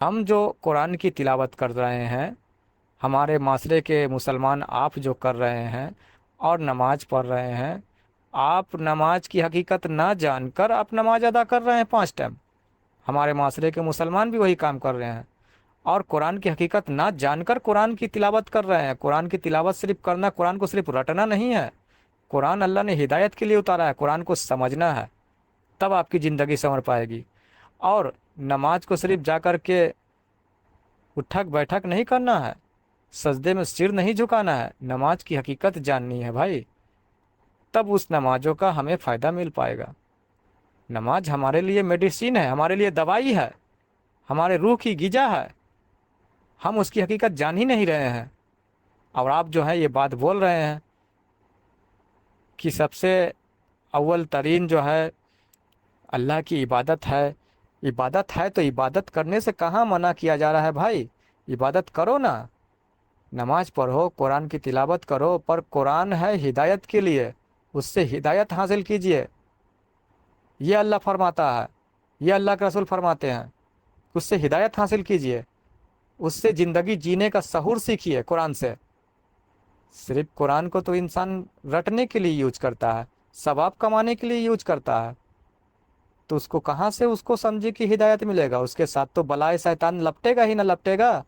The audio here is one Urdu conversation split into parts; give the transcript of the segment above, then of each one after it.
ہم جو قرآن کی تلاوت کر رہے ہیں، ہمارے معاشرے کے مسلمان آپ جو کر رہے ہیں اور نماز پڑھ رہے ہیں، آپ نماز کی حقیقت نہ جان کر آپ نماز ادا کر رہے ہیں 5 ٹائم۔ ہمارے معاشرے کے مسلمان بھی وہی کام کر رہے ہیں، اور قرآن کی حقیقت نہ جان کر قرآن کی تلاوت کر رہے ہیں۔ قرآن کی تلاوت صرف کرنا، قرآن کو صرف رٹنا نہیں ہے۔ قرآن اللہ نے ہدایت کے لیے اتارا ہے، قرآن کو سمجھنا ہے، تب آپ کی زندگی سنور پائے گی۔ اور نماز کو صرف جا کر کے اٹھک بیٹھک نہیں کرنا ہے، سجدے میں سر نہیں جھکانا ہے، نماز کی حقیقت جاننی ہے بھائی، تب اس نمازوں کا ہمیں فائدہ مل پائے گا۔ نماز ہمارے لیے میڈیسین ہے، ہمارے لیے دوائی ہے، ہمارے روح کی غذا ہے، ہم اس کی حقیقت جان ہی نہیں رہے ہیں۔ اور آپ جو ہے یہ بات بول رہے ہیں کہ سب سے اول ترین جو ہے اللہ کی عبادت ہے۔ عبادت ہے تو عبادت کرنے سے کہاں منع کیا جا رہا ہے بھائی؟ عبادت کرو نا، نماز پڑھو، قرآن کی تلاوت کرو، پر قرآن ہے ہدایت کے لیے، اس سے ہدایت حاصل کیجئے، یہ اللہ فرماتا ہے، یہ اللہ کے رسول فرماتے ہیں، اس سے ہدایت حاصل کیجئے، اس سے زندگی جینے کا شعور سیکھیے قرآن سے۔ صرف قرآن کو تو انسان رٹنے کے لیے یوز کرتا ہے، ثواب کمانے کے لیے یوز کرتا ہے، تو اس کو کہاں سے اس کو سمجھے کہ ہدایت ملے گا؟ اس کے ساتھ تو بلائے شیطان لپٹے گا ہی نہ لپٹے گا،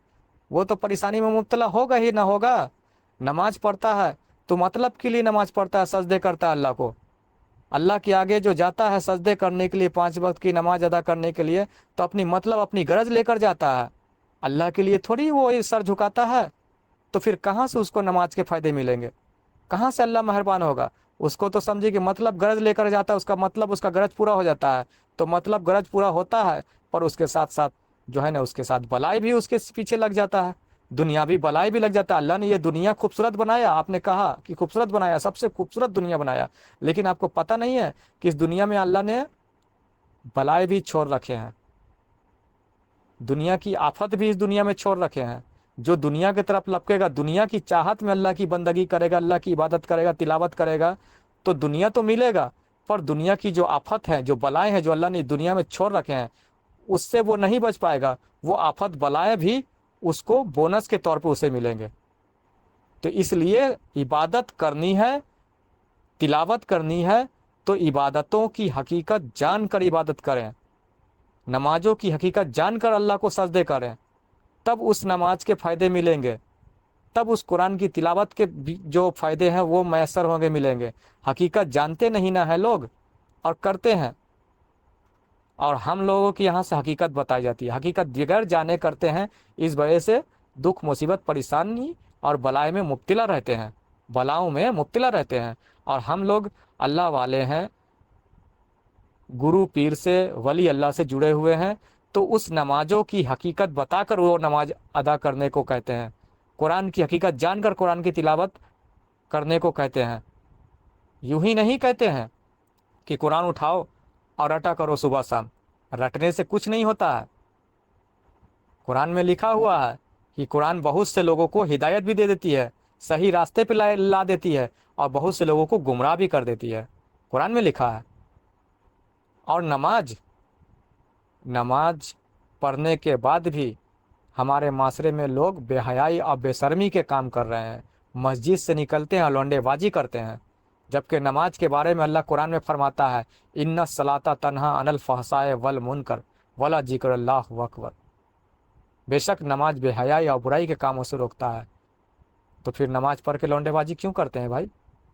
وہ تو پریشانی میں مبتلا ہوگا ہی نہ ہوگا۔ نماز پڑھتا ہے تو مطلب کے لیے نماز پڑھتا ہے، سجدے کرتا ہے اللہ کو، اللہ کے آگے جو جاتا ہے سجدے کرنے کے لیے، 5 وقت کی نماز ادا کرنے کے لیے، تو اپنی مطلب اپنی غرض لے کر جاتا ہے، اللہ کے لیے تھوڑی وہ سر جھکاتا ہے۔ تو پھر کہاں سے اس کو نماز کے فائدے ملیں گے؟ کہاں سے اللہ مہربان ہوگا؟ اس کو تو سمجھے کہ مطلب غرض لے کر جاتا ہے، اس کا مطلب اس کا غرض پورا ہو جاتا ہے، تو مطلب غرض پورا ہوتا ہے، پر اس کے ساتھ ساتھ جو ہے نا اس کے ساتھ بلائی بھی اس کے پیچھے لگ جاتا ہے، دنیاوی بلائی بھی لگ جاتا ہے۔ اللہ نے یہ دنیا خوبصورت بنایا، آپ نے کہا کہ خوبصورت بنایا، سب سے خوبصورت دنیا بنایا، لیکن آپ کو پتہ نہیں ہے کہ اس دنیا میں اللہ نے بلائے بھی چھوڑ رکھے ہیں، دنیا کی آفت بھی اس دنیا میں چھوڑ رکھے ہیں۔ جو دنیا کی طرف لپکے گا، دنیا کی چاہت میں اللہ کی بندگی کرے گا، اللہ کی عبادت کرے گا، تلاوت کرے گا، تو دنیا تو ملے گا، پر دنیا کی جو آفت ہے، جو بلائیں ہیں جو اللہ نے دنیا میں چھوڑ رکھے ہیں، اس سے وہ نہیں بچ پائے گا۔ وہ آفت بلائیں بھی اس کو بونس کے طور پہ اسے ملیں گے۔ تو اس لیے عبادت کرنی ہے، تلاوت کرنی ہے، تو عبادتوں کی حقیقت جان کر عبادت کریں، نمازوں کی حقیقت جان کر اللہ کو سجدے کریں، تب اس نماز کے فائدے ملیں گے، تب اس قرآن کی تلاوت کے جو فائدے ہیں وہ میسر ہوں گے، ملیں گے۔ حقیقت جانتے نہیں نہ ہے لوگ، اور کرتے ہیں، اور ہم لوگوں کی یہاں سے حقیقت بتائی جاتی ہے، حقیقت بغیر جانے کرتے ہیں، اس وجہ سے دکھ مصیبت پریشانی اور بلائے میں مبتلا رہتے ہیں، بلاؤں میں مبتلا رہتے ہیں۔ اور ہم لوگ اللہ والے ہیں، گرو پیر سے، ولی اللہ سے جڑے ہوئے ہیں، تو اس نمازوں کی حقیقت بتا کر وہ نماز ادا کرنے کو کہتے ہیں، قرآن کی حقیقت جان کر قرآن کی تلاوت کرنے کو کہتے ہیں۔ یوں ہی نہیں کہتے ہیں کہ قرآن اٹھاؤ اور رٹا کرو صبح شام، رٹنے سے کچھ نہیں ہوتا ہے۔ قرآن میں لکھا ہوا ہے کہ قرآن بہت سے لوگوں کو ہدایت بھی دے دیتی ہے، صحیح راستے پہ لا دیتی ہے، اور بہت سے لوگوں کو گمراہ بھی کر دیتی ہے، قرآن میں لکھا ہے۔ اور نماز پڑھنے کے بعد بھی ہمارے معاشرے میں لوگ بے حیائی اور بے شرمی کے کام کر رہے ہیں، مسجد سے نکلتے ہیں اور لونڈے بازی کرتے ہیں، جبکہ نماز کے بارے میں اللہ قرآن میں فرماتا ہے ان الصلاۃ تنہا عن الفحشاء والمنکر ولا ذکر اللہ اکبر۔ بے شک نماز بے حیائی اور برائی کے کاموں سے روکتا ہے۔ تو پھر نماز پڑھ کے لونڈے بازی کیوں کرتے ہیں بھائی؟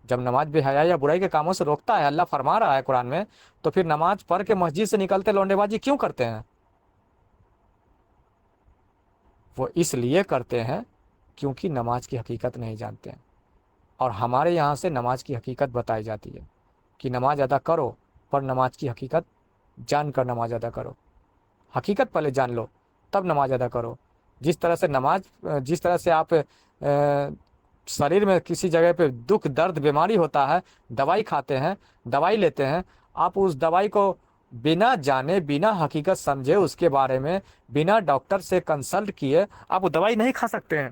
جب نماز بے حیائی یا برائی کے کاموں سے روکتا ہے، اللہ فرما رہا ہے قرآن میں، تو پھر نماز پڑھ کے مسجد سے نکلتے لونڈے بازی کیوں کرتے ہیں؟ وہ اس لیے کرتے ہیں کیونکہ نماز کی حقیقت نہیں جانتے ہیں، اور ہمارے یہاں سے نماز کی حقیقت بتائی جاتی ہے کہ نماز ادا کرو، پر نماز کی حقیقت جان کر نماز ادا کرو، حقیقت پہلے جان لو تب نماز ادا کرو۔ جس طرح سے آپ شریر میں کسی جگہ پہ دکھ درد بیماری ہوتا ہے، دوائی کھاتے ہیں، دوائی لیتے ہیں، آپ اس دوائی کو بنا جانے، بنا حقیقت سمجھے، اس کے بارے میں بنا ڈاکٹر سے کنسلٹ کیے آپ وہ دوائی نہیں کھا سکتے ہیں،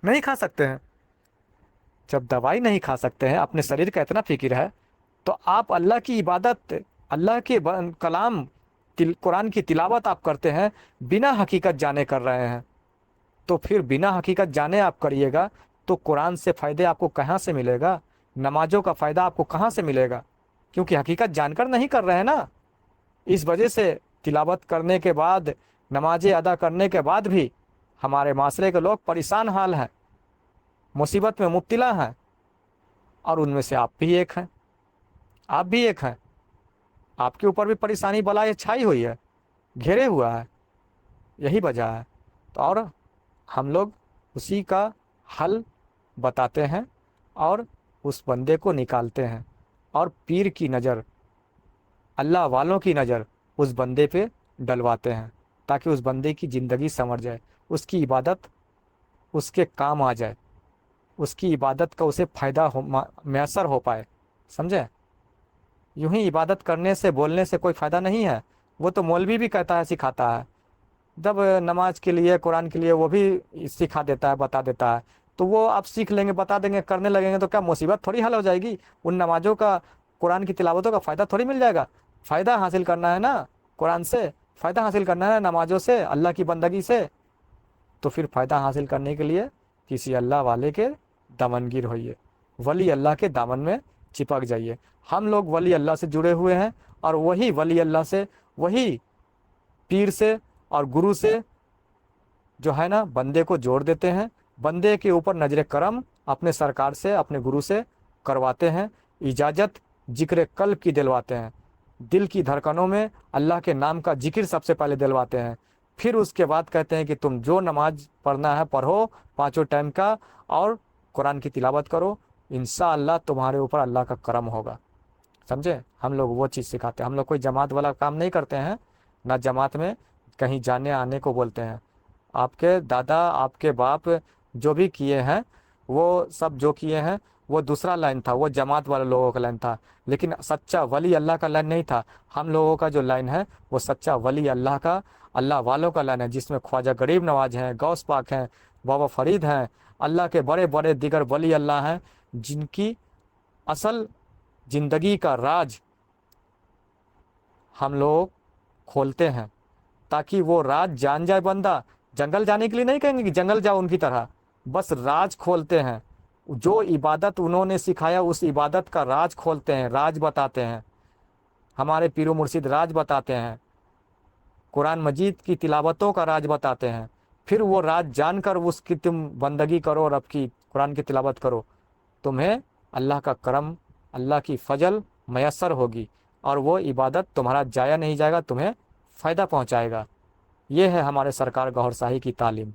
نہیں کھا سکتے ہیں۔ جب دوائی نہیں کھا سکتے ہیں، اپنے شریر کا اتنا فکر ہے، تو آپ اللہ کی عبادت، اللہ کے کلام قرآن کی تلاوت آپ کرتے ہیں بنا حقیقت جانے کر رہے ہیں، تو پھر بنا حقیقت جانے آپ کریے گا تو قرآن سے فائدے آپ کو کہاں سے ملے گا؟ نمازوں کا فائدہ آپ کو کہاں سے ملے گا؟ کیونکہ حقیقت جان کر نہیں کر رہے ہیں نا۔ اس وجہ سے تلاوت کرنے کے بعد، نمازیں ادا کرنے کے بعد بھی ہمارے معاشرے کے لوگ پریشان حال ہیں، مصیبت میں مبتلا ہیں، اور ان میں سے آپ بھی ایک ہیں، آپ بھی ایک ہیں۔ آپ کے اوپر بھی پریشانی بلائے چھائی ہوئی ہے، گھیرے ہوا ہے، یہی وجہ ہے۔ تو اور ہم لوگ اسی کا حل بتاتے ہیں اور اس بندے کو نکالتے ہیں، اور پیر کی نظر، اللہ والوں کی نظر اس بندے پہ ڈلواتے ہیں، تاکہ اس بندے کی زندگی سنور جائے، اس کی عبادت اس کے کام آ جائے، اس کی عبادت کا اسے فائدہ میسر ہو پائے، سمجھے؟ یوں ہی عبادت کرنے سے، بولنے سے کوئی فائدہ نہیں ہے۔ وہ تو مولوی بھی کہتا ہے، سکھاتا ہے، جب نماز کے لیے، قرآن کے لیے وہ بھی سکھا دیتا ہے، بتا دیتا ہے، تو وہ آپ سیکھ لیں گے، بتا دیں گے، کرنے لگیں گے، تو کیا مصیبت تھوڑی حل ہو جائے گی؟ ان نمازوں کا، قرآن کی تلاوتوں کا فائدہ تھوڑی مل جائے گا؟ فائدہ حاصل کرنا ہے نا قرآن سے، فائدہ حاصل کرنا ہے نمازوں سے، اللہ کی بندگی سے، تو پھر فائدہ حاصل کرنے کے لیے کسی اللہ والے کے دامنگیر ہوئیے، ولی اللہ کے دامن میں چپک جائیے۔ ہم لوگ ولی اللہ سے جڑے ہوئے ہیں، اور وہی ولی اللہ سے، وہی پیر سے اور گرو سے جو ہے نا بندے کو جوڑ دیتے ہیں، بندے کے اوپر نظر کرم اپنے سرکار سے، اپنے گرو سے کرواتے ہیں، اجازت ذکر قلب کی دلواتے ہیں، دل کی دھڑکنوں میں اللہ کے نام کا ذکر سب سے پہلے دلواتے ہیں، پھر اس کے بعد کہتے ہیں کہ تم جو نماز پڑھنا ہے پڑھو، پانچوں ٹائم کا، اور قرآن کی تلاوت کرو، انشاءاللہ تمہارے اوپر اللہ کا کرم ہوگا، سمجھے؟ ہم لوگ وہ چیز سکھاتے ہیں، ہم لوگ کوئی جماعت والا کام نہیں کرتے ہیں، نہ جماعت میں کہیں جانے آنے کو بولتے ہیں۔ آپ کے دادا، آپ کے باپ جو بھی کیے ہیں، وہ سب جو کیے ہیں وہ دوسرا لائن تھا، وہ جماعت والے لوگوں کا لائن تھا، لیکن سچا ولی اللہ کا لائن نہیں تھا۔ ہم لوگوں کا جو لائن ہے وہ سچا ولی اللہ کا، اللہ والوں کا لائن ہے، جس میں خواجہ غریب نواز ہیں، غوث پاک ہیں، بابا فرید ہیں، اللہ کے بڑے بڑے دیگر ولی اللہ ہیں، جن کی اصل زندگی کا راز ہم لوگ کھولتے ہیں، تاکہ وہ راز جان جائے بندہ۔ جنگل جانے کے لیے نہیں کہیں گے کہ جنگل جاؤ ان کی طرح، بس راز کھولتے ہیں، جو عبادت انہوں نے سکھایا اس عبادت کا راز کھولتے ہیں، راز بتاتے ہیں۔ ہمارے پیر و مرشد راز بتاتے ہیں، قرآن مجید کی تلاوتوں کا راز بتاتے ہیں، پھر وہ راز جان کر اس کی تم بندگی کرو، رب کی قرآن کی تلاوت کرو، تمہیں اللہ کا کرم، اللہ کی فضل میسر ہوگی، اور وہ عبادت تمہارا جایا نہیں جائے گا، تمہیں فائدہ پہنچائے گا۔ یہ ہے ہمارے سرکار گوھر شاہی کی تعلیم۔